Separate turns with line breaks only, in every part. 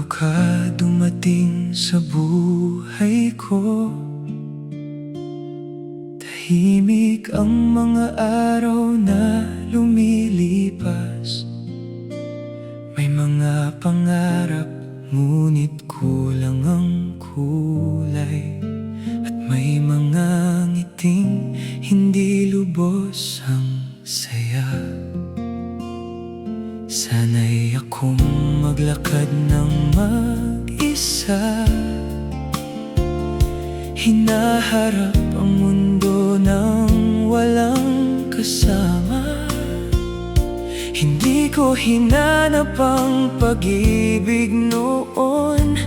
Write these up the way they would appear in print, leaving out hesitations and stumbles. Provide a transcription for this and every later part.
Bago ka dumating sa buhay ko, tahimik ang mga araw na lumilipas. May mga pangarap, ngunit kulang ang kulay. At may mga ngiting hindi lubos ang saya. Sana'y akong maglakad ng mag-isa, hinaharap ang mundo nang walang kasama. Hindi ko hinanap ang pag-ibig noon,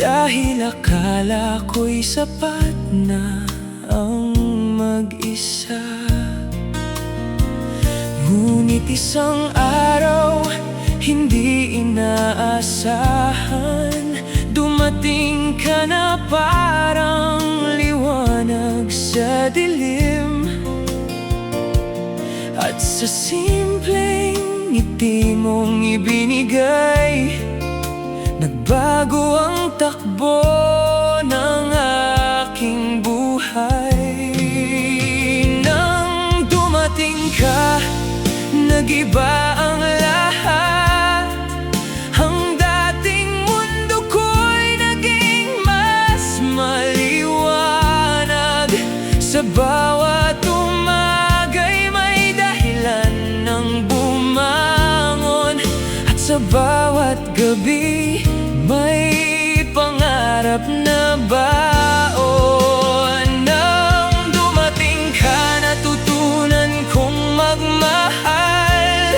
dahil akala ko'y sapat na ang mag-isa. Ngunit isang araw, hindi inaasahan, dumating ka na parang liwanag sa dilim. At sa simpleng ngiti mong ibinigay, nagbago ang takbo ng aking buhay. Nang dumating ka, nag-iba ang lahat. Ang dating mundo ko'y naging mas maliwanag. Sa bawat umaga'y may dahilan ng bumangon, at sa bawat gabi may pangarap na baon. Nang dumating ka, natutunan kong magmahal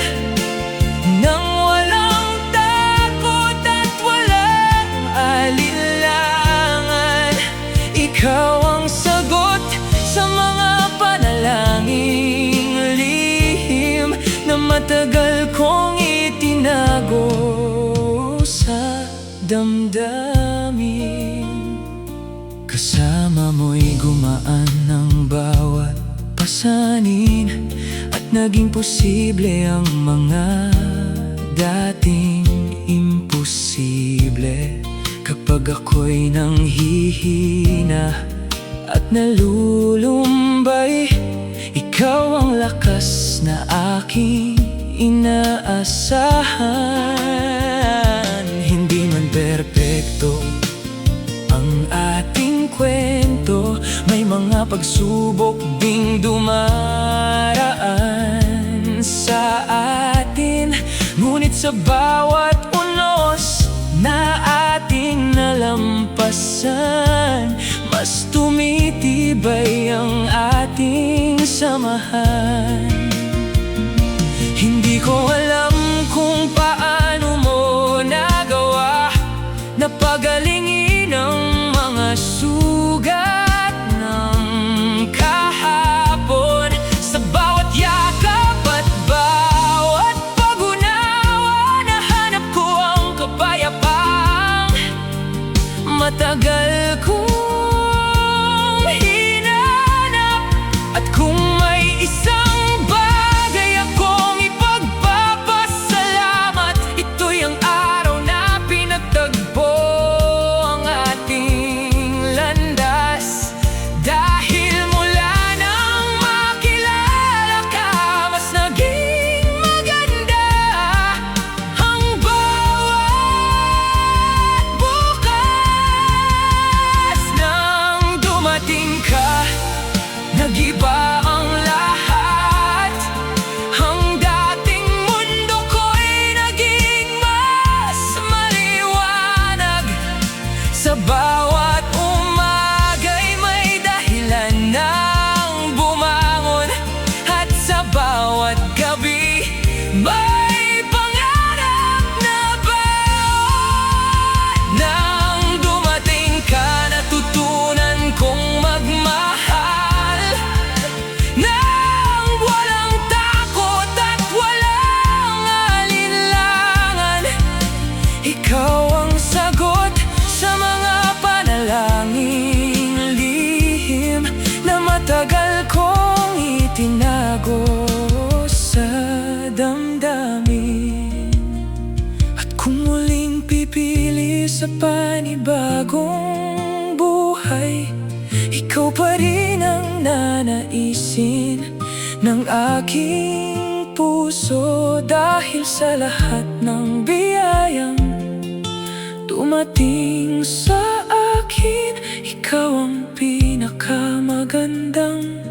nang walang takot at walang alinlangan. Ikaw ang sagot sa mga panalangin lihim na matagal kong itinago sa damdamin. Kasama mo'y gumaan ng bawat pasanin, at naging posible ang mga dating imposible. Kapag ako'y nanghihina at nalulumbay, ikaw ang lakas na aking inaasahan. Hindi man perpekto ang ating kwento, may mga pagsubok ding dumaraan sa atin. Ngunit sa bawat unos na ating nalampasan, mas tumitibay ang ating samahan. Hindi ko alam kung paano mo nagawa na pagalingin ang mga sugat ng kahapon. Sa bawat yakap at bawat pag-unawa, nahanap ko ang kapayapaang matagal kong hinanap. At kung may isang bagay akong ipagpapasalamat, ito'y ang araw na pinagtagpo ang ating landas. Dahil mula nang makilala ka, mas naging maganda ang bawat bukas. Nang dumating ka, nag-iba ang lahat. Ang dating mundo ko'y naging mas maliwanag. Sa bawat umaga'y may dahilan ng bumangon, at sa bawat gabi may pangarap na baon. Nang dumating ka, natutunan kong magmahal nang walang takot at walang alinlangan. Ikaw ang sagot sa mga panalangin lihim na matagal kong itinago sa damdamin. At kung muling pipili sa panibagong buhay. Ikaw pa rin ang nanaisin ng aking puso. Dahil sa lahat ng biyayang dumating sa akin, ikaw ang pinakamagandang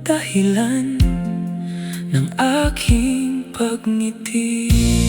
dahilan ng aking pagngiti.